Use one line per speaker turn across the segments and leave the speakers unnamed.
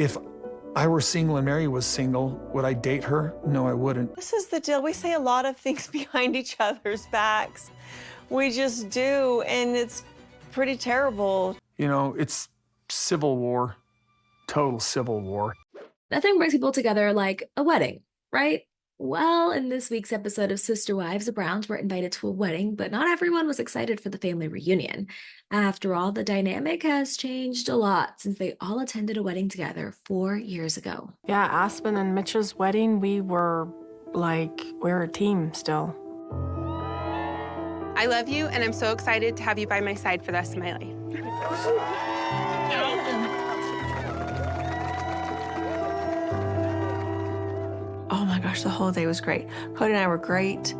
If I were single and Meri was single, would I date her? No, I wouldn't.
This is the deal. We say a lot of things behind each other's backs. We just do, and it's pretty terrible.
You know, it's civil war, total civil war.
Nothing brings people together like a wedding, right? Well, in this week's episode of Sister Wives, the Browns were invited to a wedding, but not everyone was excited for the family reunion. After all, the dynamic has changed a lot since they all attended a wedding together 4 years ago.
Yeah, Aspen and Mitch's wedding, we were a team still.
I love you, and I'm so excited to have you by my side for the rest of my life.
Oh my gosh, the whole day was great. Kody and I were great.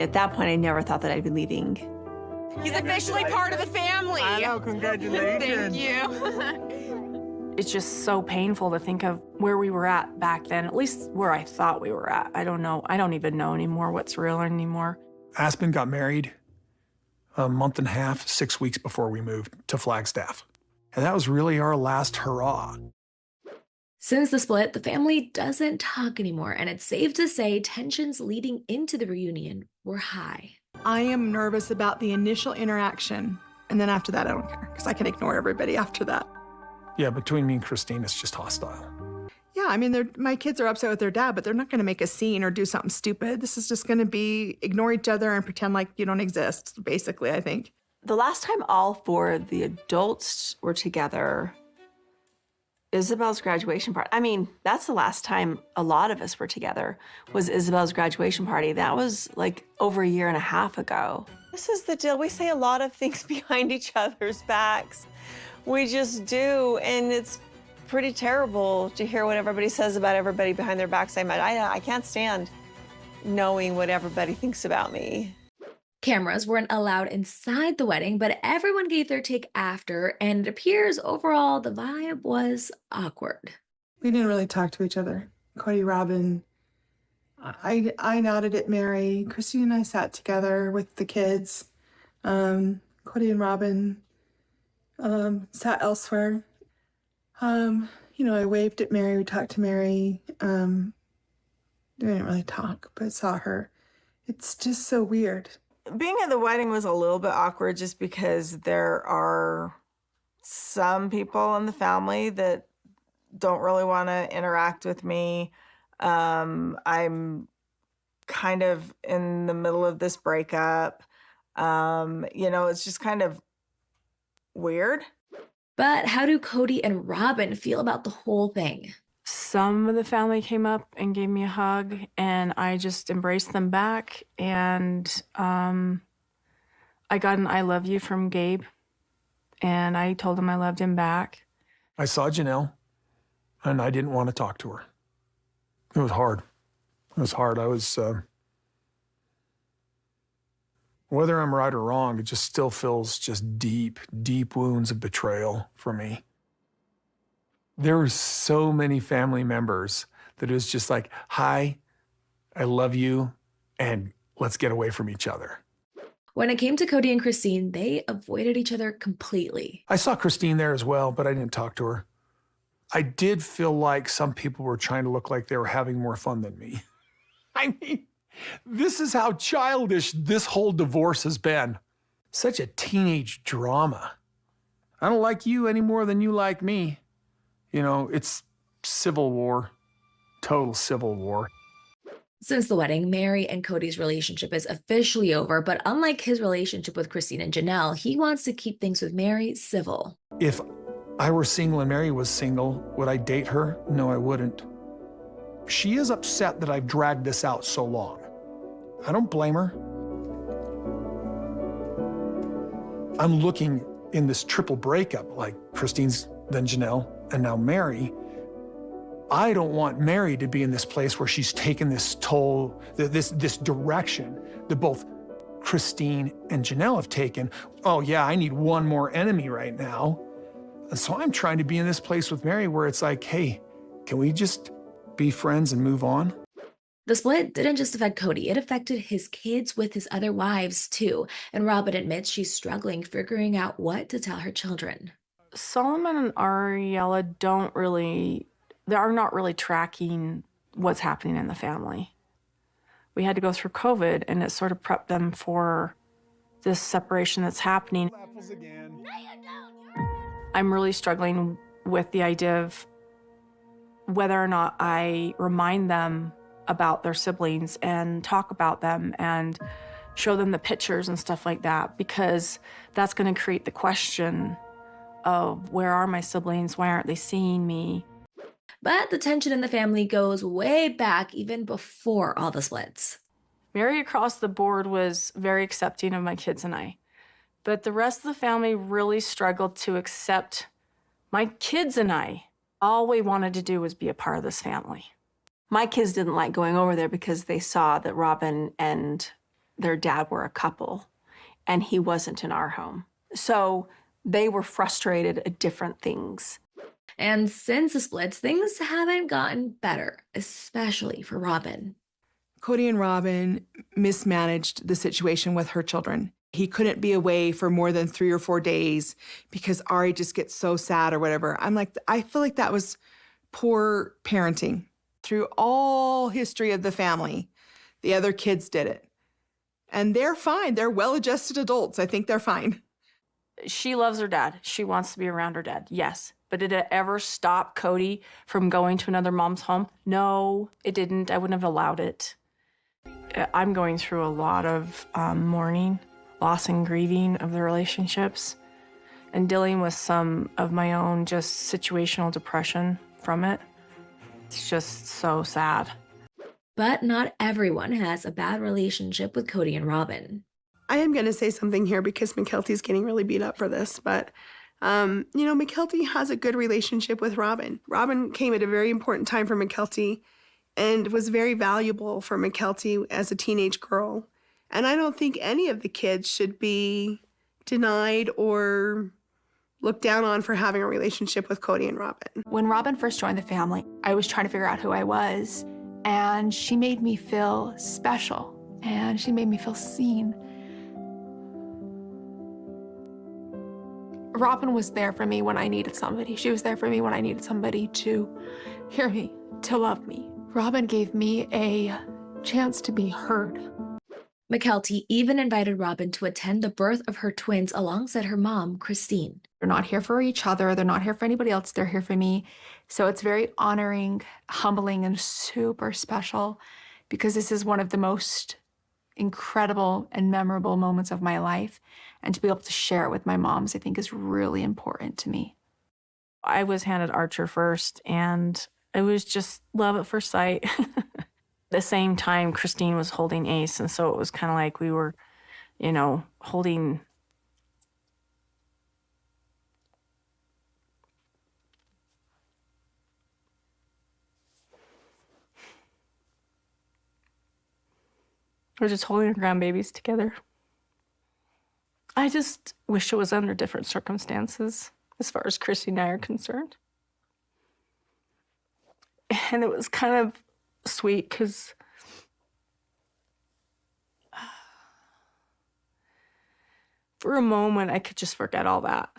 At that point, I never thought that I'd be leaving.
He's officially part of the family.
I know, congratulations.
Thank you.
It's just so painful to think of where we were at back then, at least where I thought we were at. I don't know. I don't even know anymore what's real anymore.
Aspen got married a month and a half, 6 weeks before we moved to Flagstaff. And that was really our last hurrah.
Since the split, the family doesn't talk anymore, and it's safe to say tensions leading into the reunion were high.
I am nervous about the initial interaction, and then after that, I don't care, because I can ignore everybody after that.
Yeah, between me and Christine, it's just hostile.
Yeah, I mean, my kids are upset with their dad, but they're not going to make a scene or do something stupid. This is just going to be ignore each other and pretend like you don't exist, basically, I think.
The last time all four of the adults were together, Isabel's graduation party. I mean, that's the last time a lot of us were together, was Isabel's graduation party. That was like over a year and a half ago.
This is the deal. We say a lot of things behind each other's backs. We just do, and it's pretty terrible to hear what everybody says about everybody behind their backs. I can't stand knowing what everybody thinks about me.
Cameras weren't allowed inside the wedding, but everyone gave their take after, and it appears overall the vibe was awkward.
We didn't really talk to each other. Kody, Robyn, I nodded at Meri. Christine and I sat together with the kids. Kody and Robyn sat elsewhere. I waved at Meri. We talked to Meri. We didn't really talk, but saw her. It's just so weird.
Being at the wedding was a little bit awkward just because there are some people in the family that don't really want to interact with me. I'm kind of in the middle of this breakup. It's just kind of weird.
But how do Kody and Robyn feel about the whole thing?
Some of the family came up and gave me a hug, and I just embraced them back. And I got an I love you from Gabe, and I told him I loved him back.
I saw Janelle, and I didn't want to talk to her. It was hard. I was, whether I'm right or wrong, it just still feels just deep, deep wounds of betrayal for me. There were so many family members that it was just like, hi, I love you, and let's get away from each other.
When it came to Kody and Christine, they avoided each other completely.
I saw Christine there as well, but I didn't talk to her. I did feel like some people were trying to look like they were having more fun than me. I mean, this is how childish this whole divorce has been. Such a teenage drama. I don't like you any more than you like me. It's civil war, total civil war.
Since the wedding, Meri and Kody's relationship is officially over, but unlike his relationship with Christine and Janelle, he wants to keep things with Meri civil.
If I were single and Meri was single, would I date her? No, I wouldn't. She is upset that I've dragged this out so long. I don't blame her. I'm looking in this triple breakup, like Christine's, then Janelle, and now Meri. I don't want Meri to be in this place where she's taken this toll, this direction that both Christine and Janelle have taken. Oh yeah, I need one more enemy right now. And so I'm trying to be in this place with Meri where it's like, hey, can we just be friends and move on?
The split didn't just affect Kody, it affected his kids with his other wives too. And Robyn admits she's struggling figuring out what to tell her children.
Solomon and Ariella they are not really tracking what's happening in the family. We had to go through COVID, and it sort of prepped them for this separation that's happening. I'm really struggling with the idea of whether or not I remind them about their siblings and talk about them and show them the pictures and stuff like that, because that's going to create the question of, where are my siblings? Why aren't they seeing me?
But the tension in the family goes way back, even before all the splits.
Meri across the board was very accepting of my kids and I, but the rest of the family really struggled to accept my kids and I. All we wanted to do was be a part of this family.
My kids didn't like going over there because they saw that Robyn and their dad were a couple, and he wasn't in our home. So they were frustrated at different things.
And since the splits, things haven't gotten better, especially for Robyn.
Kody and Robyn mismanaged the situation with her children. He couldn't be away for more than 3 or 4 days because Ari just gets so sad or whatever. I'm like, I feel like that was poor parenting. Through all history of the family, the other kids did it. And they're fine. They're well-adjusted adults. I think they're fine.
She loves her dad. She wants to be around her dad, yes. But did it ever stop Kody from going to another mom's home? No, it didn't. I wouldn't have allowed it. I'm going through a lot of mourning, loss and grieving of the relationships, and dealing with some of my own just situational depression from it. It's just so sad.
But not everyone has a bad relationship with Kody and Robyn.
I am going to say something here because Mykelti's getting really beat up for this, but, Mykelti has a good relationship with Robyn. Robyn came at a very important time for Mykelti and was very valuable for Mykelti as a teenage girl. And I don't think any of the kids should be denied or looked down on for having a relationship with Kody and Robyn.
When Robyn first joined the family, I was trying to figure out who I was, and she made me feel special, and she made me feel seen. Robyn was there for me when I needed somebody. She was there for me when I needed somebody to hear me, to love me. Robyn gave me a chance to be heard.
Mykelti even invited Robyn to attend the birth of her twins alongside her mom, Christine.
They're not here for each other. They're not here for anybody else. They're here for me. So it's very honoring, humbling, and super special because this is one of the most incredible and memorable moments of my life. And to be able to share it with my moms, I think is really important to me.
I was handed Archer first, and it was just love at first sight. At the same time, Christine was holding Ace, and so it was kind of like we were, holding. We're just holding our grandbabies together. I just wish it was under different circumstances as far as Chrissy and I are concerned. And it was kind of sweet because for a moment I could just forget all that.